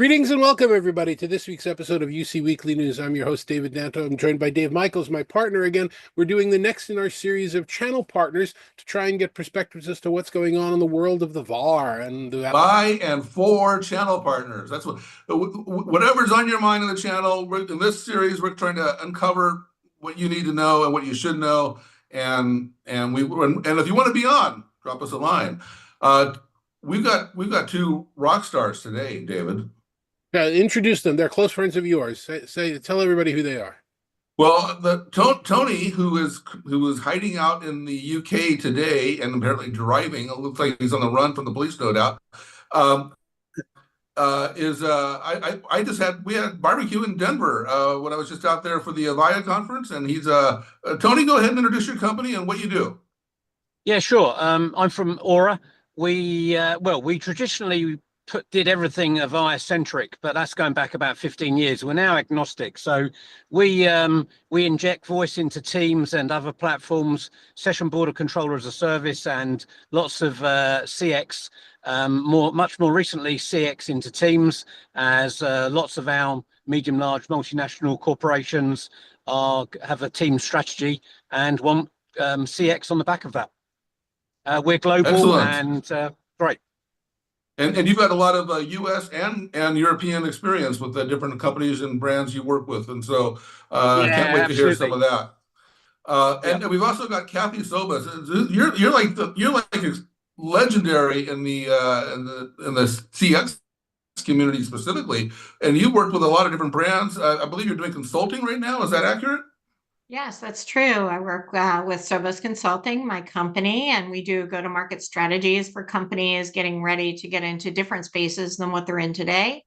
Greetings and welcome, everybody, to this week's episode of UC Weekly News. I'm your host, David Danto. I'm joined by Dave Michaels, my partner again. We're doing the next in our series of channel partners to try and get perspectives as to what's going on in the world of the VAR. And by and for channel partners. That's whatever's on your mind in the channel. In this series, we're trying to uncover what you need to know and what you should know. And if you want to be on, drop us a line. We've got two rock stars today, David. Introduce them. They're close friends of yours. Tell everybody who they are. Well, Tony, who is hiding out in the UK today and apparently driving. It looks like he's on the run from the police, no doubt. We had barbecue in Denver when I was just out there for the Avaya conference, and he's Tony. Go ahead and introduce your company and what you do. Yeah, sure. I'm from Aura. We traditionally did everything Avaya centric, but that's going back about 15 years. We're now agnostic, so we inject voice into Teams and other platforms, session border controller as a service, and lots of CX. Much more recently, CX into Teams, as lots of our medium, large multinational corporations have a team strategy and want CX on the back of that. We're global. Excellent. And great. And you've got a lot of U.S. and European experience with the different companies and brands you work with, and so can't wait to hear some of that. And we've also got Kathy Sobas. You're like legendary in the CX community specifically, and you worked with a lot of different brands. I believe you're doing consulting right now. Is that accurate? Yes, that's true. I work with Sobas Consulting, my company, and we do go-to-market strategies for companies getting ready to get into different spaces than what they're in today.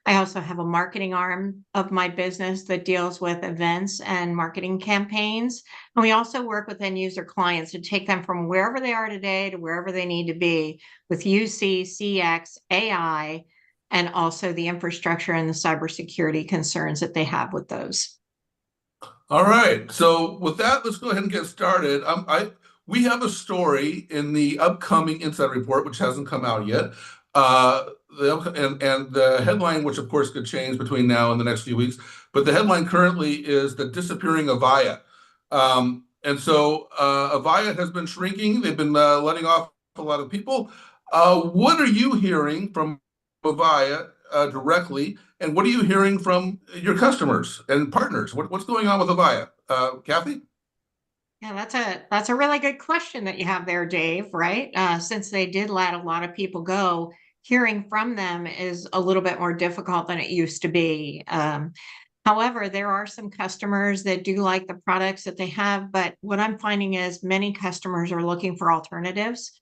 I also have a marketing arm of my business that deals with events and marketing campaigns. And we also work with end user clients to take them from wherever they are today to wherever they need to be with UC, CX, AI, and also the infrastructure and the cybersecurity concerns that they have with those. All right. So with that, let's go ahead and get started. We have a story in the upcoming Insight Report, which hasn't come out yet. The headline, which of course could change between now and the next few weeks, but the headline currently is the disappearing Avaya. And so Avaya has been shrinking. They've been letting off a lot of people. What are you hearing from Avaya directly, and what are you hearing from your customers and partners? What's going on with Avaya? Kathy? Yeah, that's a really good question that you have there, Dave, right? Since they did let a lot of people go, hearing from them is a little bit more difficult than it used to be. However, there are some customers that do like the products that they have, but what I'm finding is many customers are looking for alternatives.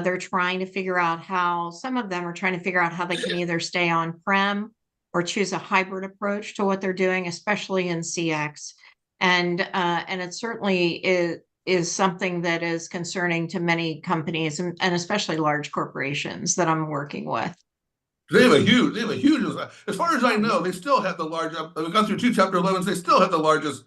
They're trying to figure out some of them are trying to figure out how they can either stay on-prem or choose a hybrid approach to what they're doing, especially in CX. And it certainly is something that is concerning to many companies and especially large corporations that I'm working with. They have a huge, as far as I know, they still have the largest, we've gone through two Chapter 11s, they still have the largest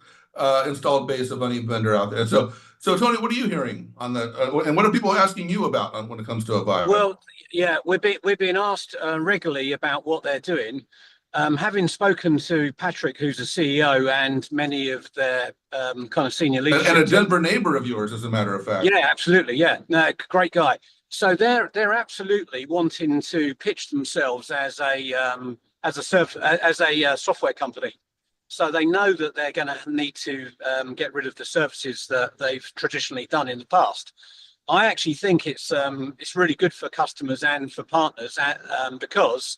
installed base of any vendor out there. So Tony, what are you hearing on that? And what are people asking you about when it comes to Avaya? Well, yeah, we're being asked regularly about what they're doing. Having spoken to Patrick, who's the CEO, and many of their kind of senior leadership, and a Denver neighbor of yours, as a matter of fact. Yeah, absolutely. Yeah, no, great guy. So they're absolutely wanting to pitch themselves as a software company. So they know that they're going to need to get rid of the services that they've traditionally done in the past. I actually think it's really good for customers and for partners because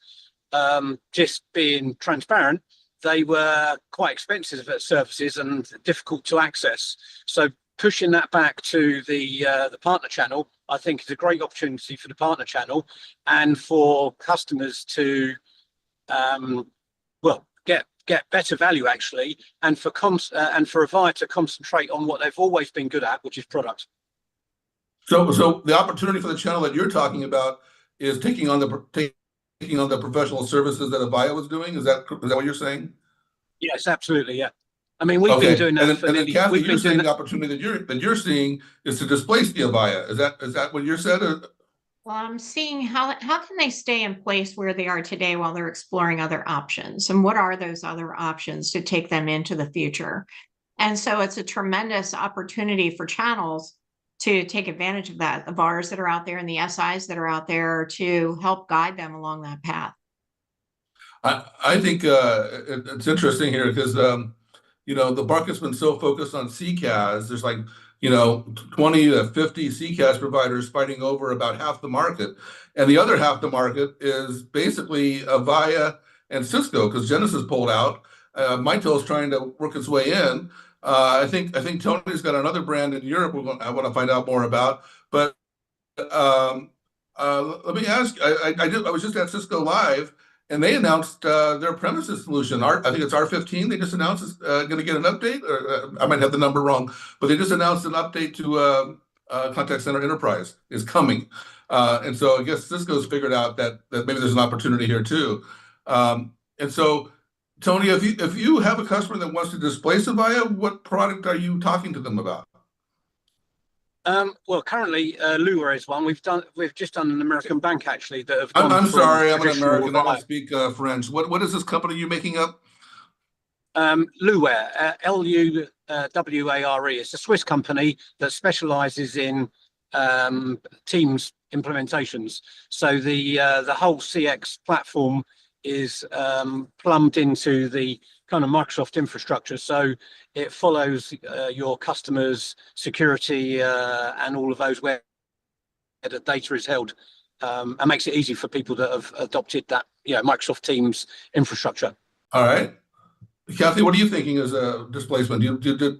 just being transparent, they were quite expensive at services and difficult to access. So pushing that back to the partner channel, I think, is a great opportunity for the partner channel and for customers to get better value actually, and for Avaya to concentrate on what they've always been good at, which is product. So the opportunity for the channel that you're talking about is taking on the professional services that Avaya was doing. Is that what you're saying? Yes, absolutely. Yeah. I mean, we've been doing that. And then Kathy, you're saying the opportunity that you're seeing is to displace the Avaya. Is that what you said? Well, I'm seeing how can they stay in place where they are today while they're exploring other options, and what are those other options to take them into the future? And so it's a tremendous opportunity for channels to take advantage of that, the VARs that are out there and the SIs that are out there to help guide them along that path. I think it's interesting here because you know, the market's been so focused on CCaaS. There's like, you know, 20 to 50 CCaaS providers fighting over about half the market. And the other half the market is basically Avaya and Cisco because Genesys pulled out. Mitel is trying to work its way in. I think Tony's got another brand in Europe I want to find out more about. But let me ask, I was just at Cisco Live and they announced their premises solution. I think it's R15. They just announced it's going to get an update, or I might have the number wrong, but they just announced an update to Contact Center Enterprise is coming. And so I guess Cisco's figured out that maybe there's an opportunity here too. And so, Tony, if you have a customer that wants to displace Avaya, what product are you talking to them about? Well, currently, Lua is one. We've just done an American bank actually that have I'm gone sorry, I'm an traditional American. I don't Avaya. speak French. What is this company you making up? Luware, Luware. It's a Swiss company that specializes in Teams implementations. So the whole CX platform is plumbed into the kind of Microsoft infrastructure. So it follows your customers' security and all of those where the data is held, and makes it easy for people that have adopted that, you know, Microsoft Teams infrastructure. All right. Kathy, what are you thinking as a displacement?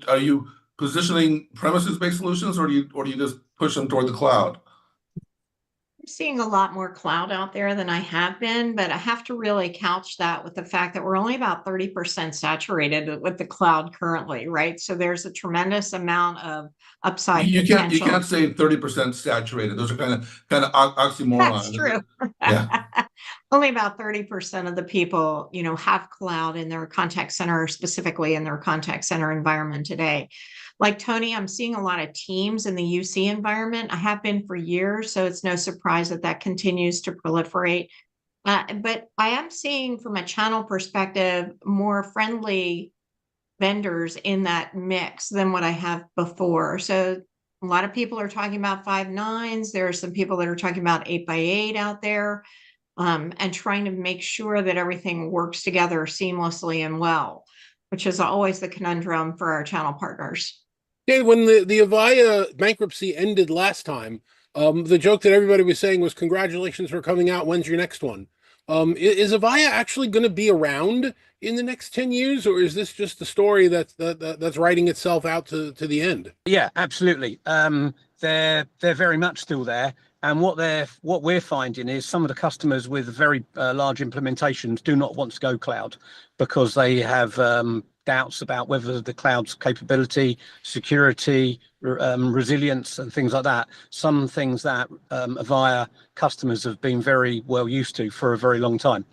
Are you positioning premises-based solutions, or do you just push them toward the cloud? I'm seeing a lot more cloud out there than I have been, but I have to really couch that with the fact that we're only about 30% saturated with the cloud currently, right? So there's a tremendous amount of upside You potential. can't say 30% saturated. Those are kind of oxymorons. That's true. Yeah. Only about 30% of the people, you know, have cloud in their contact center, specifically in their contact center environment today. Like Tony, I'm seeing a lot of Teams in the UC environment. I have been for years, so it's no surprise that that continues to proliferate. But I am seeing from a channel perspective, more friendly vendors in that mix than what I have before. So a lot of people are talking about 5.9s. There are some people that are talking about 8x8 out there, and trying to make sure that everything works together seamlessly and well, which is always the conundrum for our channel partners. Yeah, when the Avaya bankruptcy ended last time, the joke that everybody was saying was, "Congratulations for coming out. When's your next one?" Is Avaya actually going to be around in the next 10 years, or is this just a story that's writing itself out to the end? Yeah, absolutely. They're very much still there. And what we're finding is some of the customers with very large implementations do not want to go cloud because they have doubts about whether the cloud's capability, security, resilience, and things like that. Some things that Avaya customers have been very well used to for a very long time.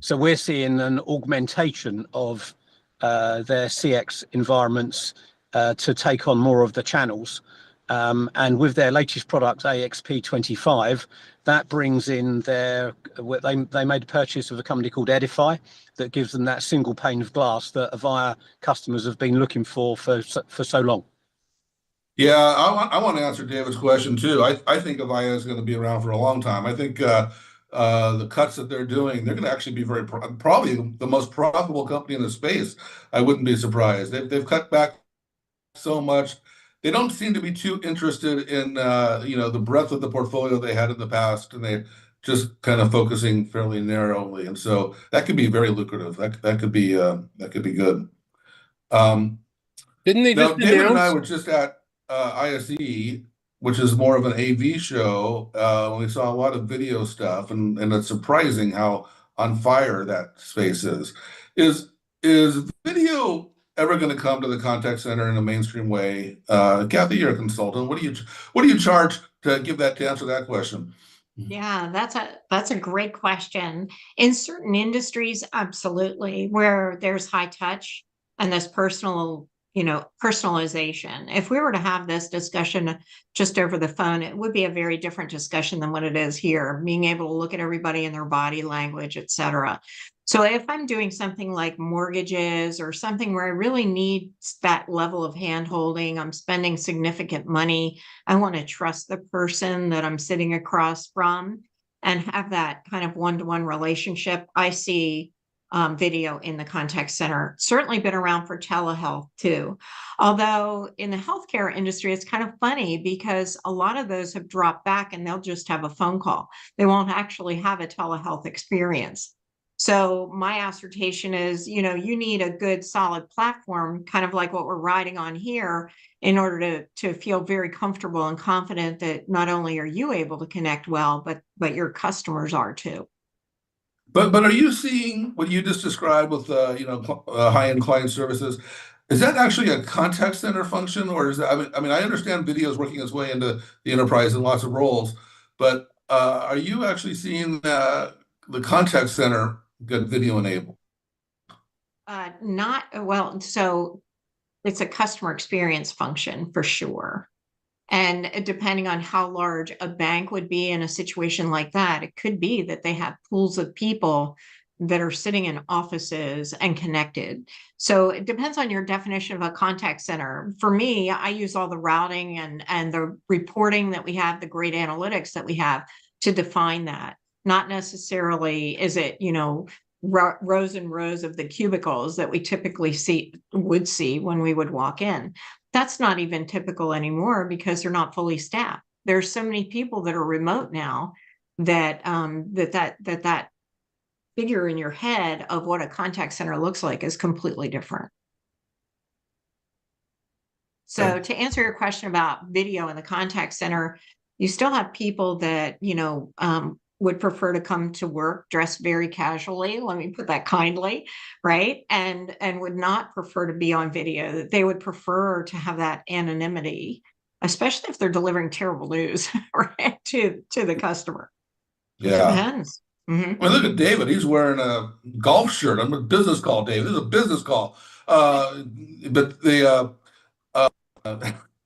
So we're seeing an augmentation of their CX environments to take on more of the channels. And with their latest product, AXP25, that brings in they made a purchase of a company called Edify that gives them that single pane of glass that Avaya customers have been looking for so long. Yeah, I want to answer David's question too. I think Avaya is going to be around for a long time. I think the cuts that they're doing, they're going to actually be probably the most profitable company in the space. I wouldn't be surprised. They've cut back so much. They don't seem to be too interested in the breadth of the portfolio they had in the past, and they just kind of focusing fairly narrowly. And so that could be very lucrative. That could be good. Didn't they Now, just David and I announce? were just at ISE, which is more of an AV show. We saw a lot of video stuff, and it's surprising how on fire that space is. Is video ever going to come to the contact center in a mainstream way? Kathy, you're a consultant. What do you charge to answer that question? Yeah, that's a great question. In certain industries, absolutely, where there's high touch and this personal, personalization. If we were to have this discussion just over the phone, it would be a very different discussion than what it is here, being able to look at everybody in their body language, et cetera. So if I'm doing something like mortgages or something where I really need that level of hand-holding, I'm spending significant money, I want to trust the person that I'm sitting across from and have that kind of one-to-one relationship, I see video in the contact center. Certainly been around for telehealth too. Although in the healthcare industry, it's kind of funny because a lot of those have dropped back and they'll just have a phone call. They won't actually have a telehealth experience. So my assertion is, you need a good solid platform, kind of like what we're riding on here, in order to feel very comfortable and confident that not only are you able to connect well, but your customers are too. But are you seeing what you just described with high-end client services? Is that actually a contact center function, or is that? I understand video is working its way into the enterprise in lots of roles, but are you actually seeing the contact center get video enabled? Not well. So it's a customer experience function for sure. And depending on how large a bank would be in a situation like that, it could be that they have pools of people that are sitting in offices and connected. So it depends on your definition of a contact center. For me, I use all the routing and the reporting that we have, the great analytics that we have to define that. Not necessarily is it, rows and rows of the cubicles that we typically would see when we would walk in. That's not even typical anymore because they're not fully staffed. There's so many people that are remote now that that figure in your head of what a contact center looks like is completely different. So to answer your question about video in the contact center, you still have people that, would prefer to come to work dressed very casually, let me put that kindly, right? And would not prefer to be on video, that they would prefer to have that anonymity, especially if they're delivering terrible news, right, to the customer. Yeah. It depends. Mm-hmm. Well, look at David. He's wearing a golf shirt. I'm a business call, David. This is a business call. But the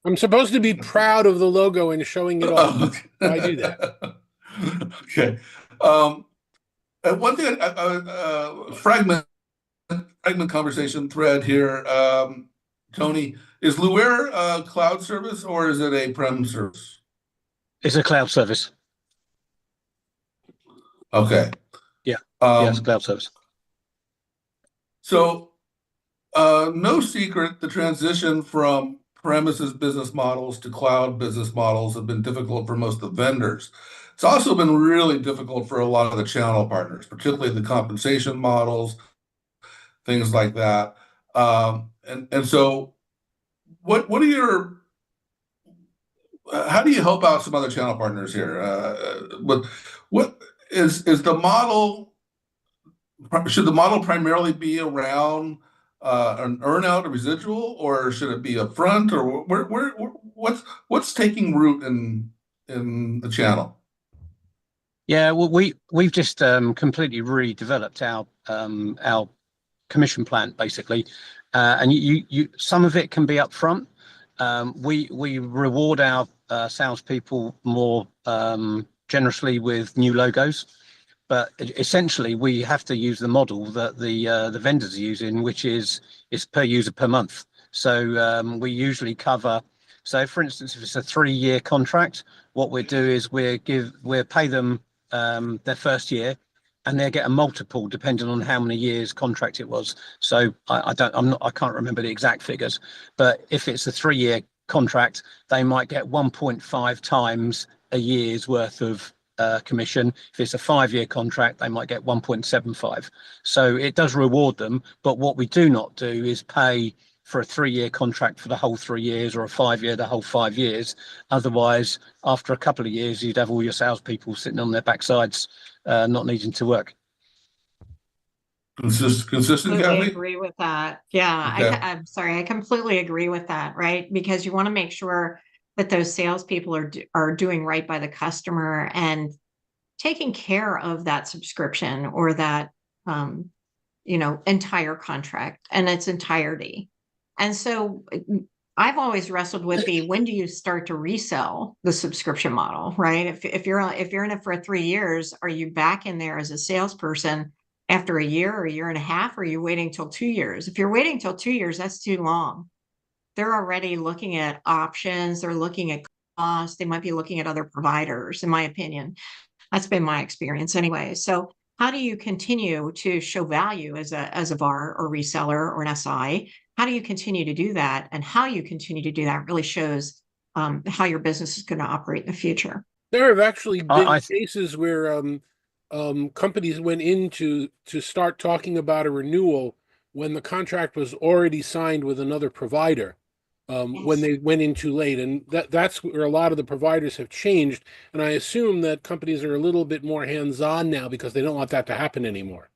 I'm supposed to be proud of the logo and showing it off. I do that. Okay. One thing, fragment conversation thread here. Tony, is Luware a cloud service or is it a prem service? It's a cloud service. Okay. Yeah. It's a cloud service. So, no secret, the transition from premises business models to cloud business models have been difficult for most of the vendors. It's also been really difficult for a lot of the channel partners, particularly the compensation models, things like that. And so, what are your how do you help out some other channel partners here? What is the model? Should the model primarily be around an earnout, a residual, or should it be upfront, or what's taking root in the channel? Yeah, well, we've just completely redeveloped our commission plan basically, and you some of it can be upfront. We reward our salespeople more generously with new logos, but essentially we have to use the model that the vendors are using, which is per user per month. So we usually cover. So for instance, if it's a 3-year contract, what we do is we pay them their first year, and they get a multiple depending on how many years contract it was. So I can't remember the exact figures, but if it's a 3-year contract, they might get 1.5 times a year's worth of commission. If it's a 5-year contract, they might get 1.75. So it does reward them, but what we do not do is pay for a 3-year contract for the whole 3 years, or a 5-year the whole 5 years. Otherwise, after a couple of years, you'd have all your salespeople sitting on their backsides, not needing to work. Consistent, I Kathy? agree with that. Yeah, Okay. I'm sorry. I completely agree with that, right? Because you want to make sure that those salespeople are doing right by the customer and taking care of that subscription or that entire contract in its entirety. And so I've always wrestled with when do you start to resell the subscription model, right? If you're in it for 3 years, are you back in there as a salesperson after a year or a year and a half, or are you waiting till 2 years? If you're waiting till 2 years, that's too long. They're already looking at options, they're looking at costs, they might be looking at other providers, in my opinion. That's been my experience anyway. So how do you continue to show value as a VAR or reseller or an SI? How do you continue to do that? And how you continue to do that really shows how your business is going to operate in the future. There have actually been I cases where companies went in to start talking about a renewal when the contract was already signed with another provider, when Yes. they went in too late. And that's where a lot of the providers have changed. And I assume that companies are a little bit more hands-on now because they don't want that to happen anymore.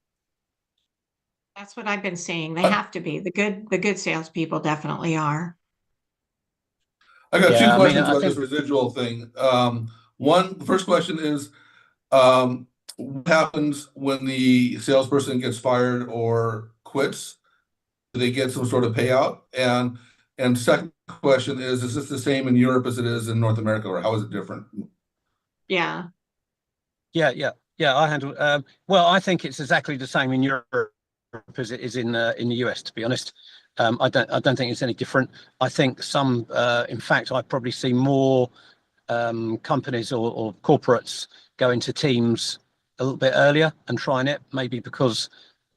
That's what I've been seeing. They I, have to be. The good salespeople definitely are. I got two Yeah, I mean, questions I about this think, residual thing. The first question is, what happens when the salesperson gets fired or quits? Do they get some sort of payout? And second question is this the same in Europe as it is in North America, or how is it different? Yeah. yeah, I handle, well, I think it's exactly the same in Europe as it is in the US, to be honest. I don't think it's any different. I think in fact, I probably see more companies or corporates go into teams a little bit earlier and trying it, maybe because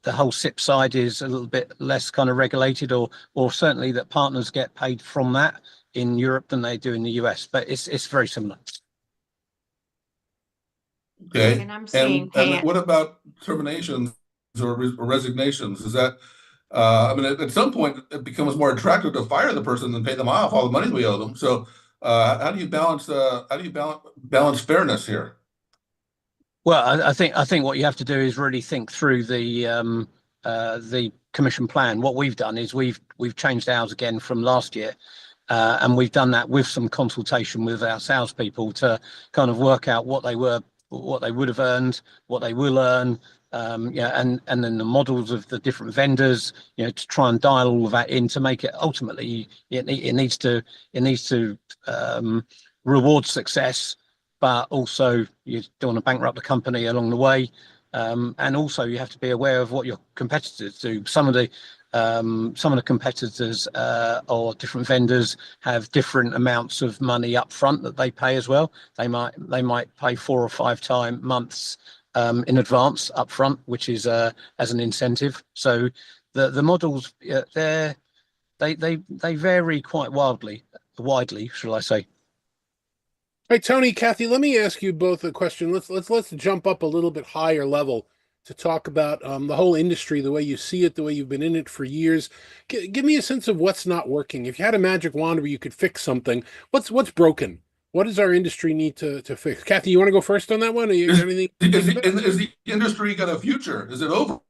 the whole SIP side is a little bit less kind of regulated, or certainly that partners get paid from that in Europe than they do in the US. But it's very similar. Okay. And I'm seeing And what about terminations or resignations? Is that I mean, at some point, it becomes more attractive to fire the person than pay them off all the money we owe them. So, how do you balance fairness here? Well, I think what you have to do is really think through the commission plan. What we've done is we've changed ours again from last year, and we've done that with some consultation with our salespeople to kind of work out what they would have earned, what they will earn, and then the models of the different vendors, to try and dial all of that in to make it ultimately it needs to reward success, but also you don't want to bankrupt the company along the way. And also you have to be aware of what your competitors do. Some of the competitors or different vendors have different amounts of money up front that they pay as well. They might pay 4 or 5 months in advance up front, which is as an incentive. So the models they vary quite widely, shall I say. All right, Tony, Kathy, let me ask you both a question. Let's jump up a little bit higher level to talk about the whole industry, the way you see it, the way you've been in it for years. Give me a sense of what's not working. If you had a magic wand where you could fix something, what's broken? What does our industry need to fix? Kathy, you want to go first on that one? Is the industry got a future? Is it over?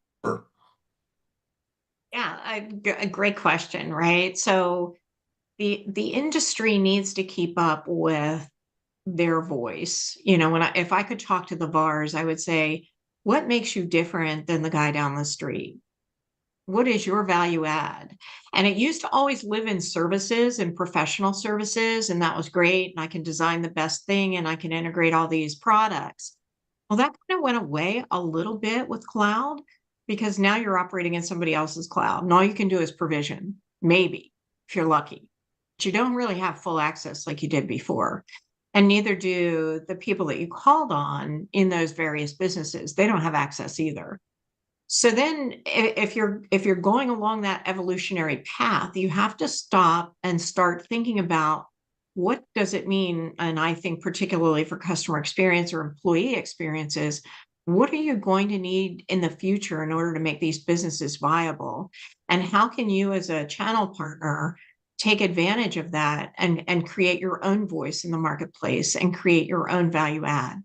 Yeah, a great question, right? So the industry needs to keep up with their voice. If I could talk to the VARs, I would say, what makes you different than the guy down the street? What is your value add? And it used to always live in services and professional services, and that was great. And I can design the best thing and I can integrate all these products. Well, that kind of went away a little bit with cloud, because now you're operating in somebody else's cloud. And all you can do is provision, maybe, if you're lucky. But you don't really have full access like you did before. And neither do the people that you called on in those various businesses. They don't have access either. So then if you're going along that evolutionary path, you have to stop and start thinking about, what does it mean? And I think particularly for customer experience or employee experiences, what are you going to need in the future in order to make these businesses viable? And how can you as a channel partner take advantage of that and create your own voice in the marketplace and create your own value add?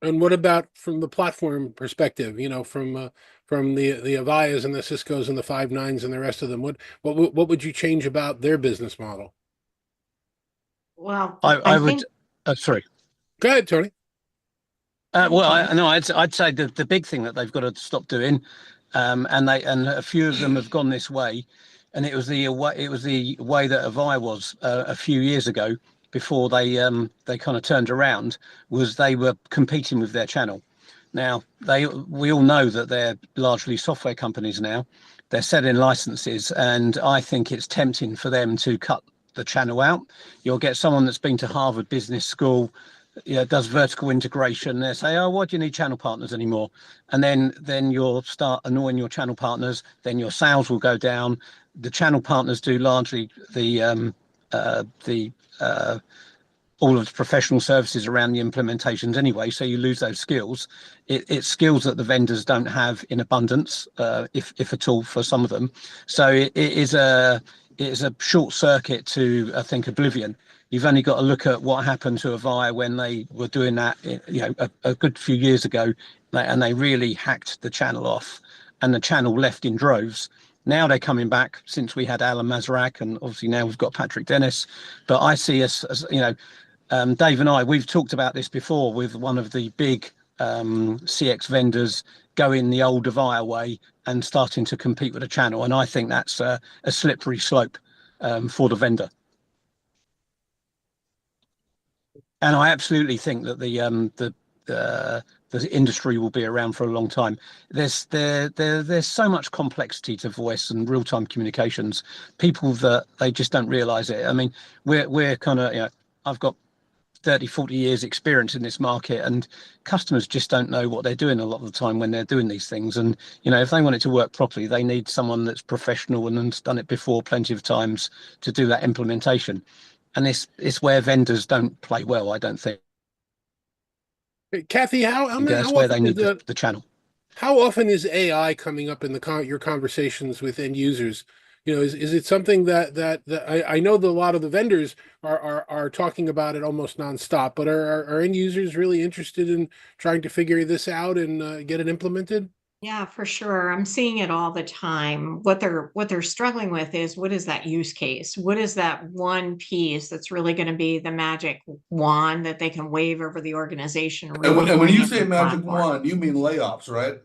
And what about from the platform perspective? From the Avayas and the Ciscos and the Five9s and the rest of them. What would you change about their business model? Well, I would. Sorry. Go ahead, Tony. Well, I'd say the big thing that they've got to stop doing and a few of them have gone this way, and it was the way that Avaya was a few years ago before they kind of turned around, was they were competing with their channel. Now we all know that they're largely software companies now. They're selling licenses, and I think it's tempting for them to cut the channel out. You'll get someone that's been to Harvard Business School, does vertical integration. They say, "Oh, why do you need channel partners anymore?" And then you'll start annoying your channel partners. Then your sales will go down. The channel partners do largely the all of the professional services around the implementations anyway, so you lose those skills. It's skills that the vendors don't have in abundance, if at all, for some of them. So it is a short circuit to, I think, oblivion. You've only got to look at what happened to Avaya when they were doing that, a good few years ago, and they really hacked the channel off, and the channel left in droves. Now they're coming back since we had Alan Masarek, and obviously now we've got Patrick Dennis. But I see us as, Dave and I, we've talked about this before with one of the big CX vendors going the old Avaya way and starting to compete with a channel. And I think that's a slippery slope for the vendor. And I absolutely think that the industry will be around for a long time. There's so much complexity to voice and real-time communications. People that they just don't realize it. I mean, we're kind of, I've got 30, 40 years experience in this market, and customers just don't know what they're doing a lot of the time when they're doing these things. And, if they want it to work properly, they need someone that's professional and has done it before plenty of times to do that implementation. And it's where vendors don't play well, I don't think. Kathy, that's where they need the channel. How often is AI coming up in your conversations with end users? Is it something that I know that a lot of the vendors are talking about it almost nonstop, but are end users really interested in trying to figure this out and get it implemented? Yeah, for sure. I'm seeing it all the time. What they're struggling with is, what is that use case? What is that one piece that's really going to be the magic wand that they can wave over the organization? And when you say magic wand, you mean layoffs, right?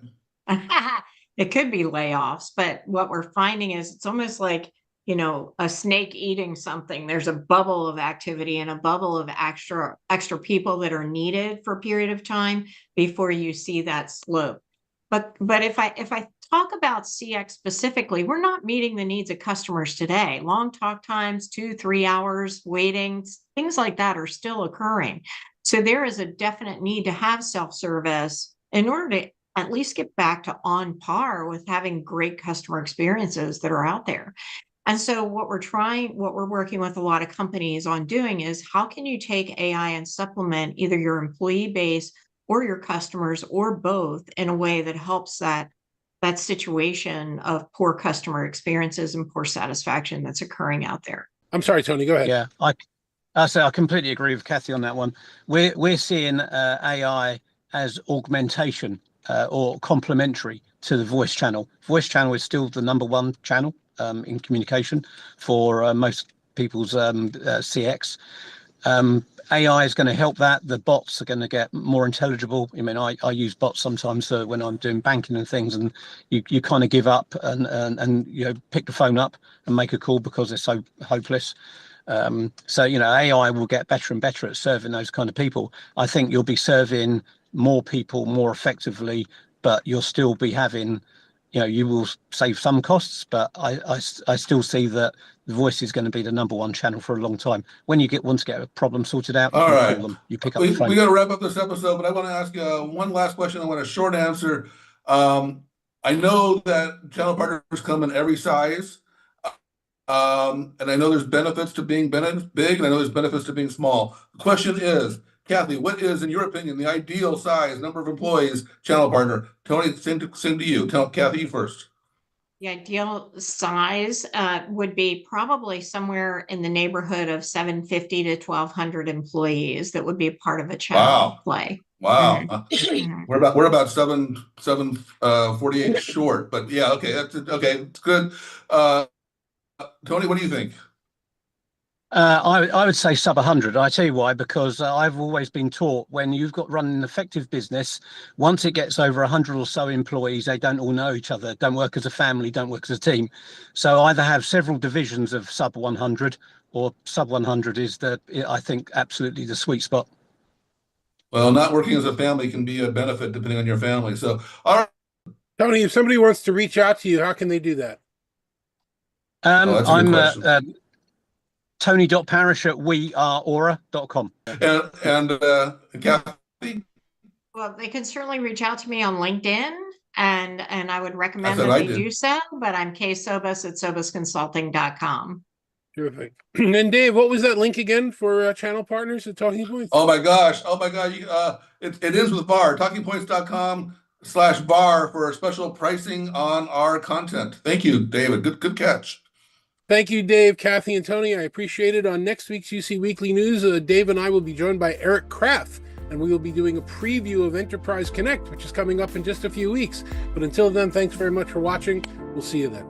It could be layoffs, but what we're finding is it's almost like, a snake eating something. There's a bubble of activity and a bubble of extra people that are needed for a period of time before you see that slope. But if I talk about CX specifically, we're not meeting the needs of customers today. Long talk times, 2-3 hours waiting, things like that are still occurring. So there is a definite need to have self-service in order to at least get back to on par with having great customer experiences that are out there. And so what we're working with a lot of companies on doing is, how can you take AI and supplement either your employee base or your customers, or both, in a way that helps that situation of poor customer experiences and poor satisfaction that's occurring out there. I'm sorry, Tony, go ahead. Yeah, I completely agree with Kathy on that one. We're seeing AI as augmentation or complementary to the voice channel. Voice channel is still the number one channel in communication for most people's CX. AI is going to help that. The bots are going to get more intelligible. I mean, I use bots sometimes when I'm doing banking and things, and you kind of give up and pick the phone up and make a call because they're so hopeless. So AI will get better and better at serving those kind of people. I think you'll be serving more people more effectively, but you'll still be having, you will save some costs, but I still see that the voice is going to be the number one channel for a long time. When you want to get a problem sorted out, all right, call them, you pick up the phone. We got to wrap up this episode, but I want to ask you one last question. I want a short answer. I know that channel partners come in every size, and I know there's benefits to being big, and I know there's benefits to being small. The question is, Kathy, what is, in your opinion, the ideal size, number of employees, channel partner? Tony, same to you. Tell Kathy, you first. The ideal size would be probably somewhere in the neighborhood of 750 to 1,200 employees that would be a part of a channel play. Wow. Mm-hmm. We're about 748 short, but yeah, okay, that's okay. It's good. Tony, what do you think? I would say sub 100. I tell you why, because I've always been taught when you've got run an effective business, once it gets over 100 or so employees, they don't all know each other, don't work as a family, don't work as a team. So either have several divisions of sub 100 or sub 100 is I think, absolutely the sweet spot. Well, not working as a family can be a benefit depending on your family. So, all right. Tony, if somebody wants to reach out to you, how can they do that? That's a good question. Tony.parish@weareaura.com. And Kathy? Well, they can certainly reach out to me on LinkedIn, and I would recommend That's that what I they did. do so, but I'm ksobus@sobusconsulting.com. Terrific. And Dave, what was that link again for channel partners at Talking Points? Oh my gosh. You, it ends with bar, talkingpoints.com/bar for special pricing on our content. Thank you, David. Good catch. Thank you, Dave, Kathy, and Tony. I appreciate it. On next week's UC Weekly News, Dave and I will be joined by Eric Kraft, and we will be doing a preview of Enterprise Connect, which is coming up in just a few weeks. But until then, thanks very much for watching. We'll see you then.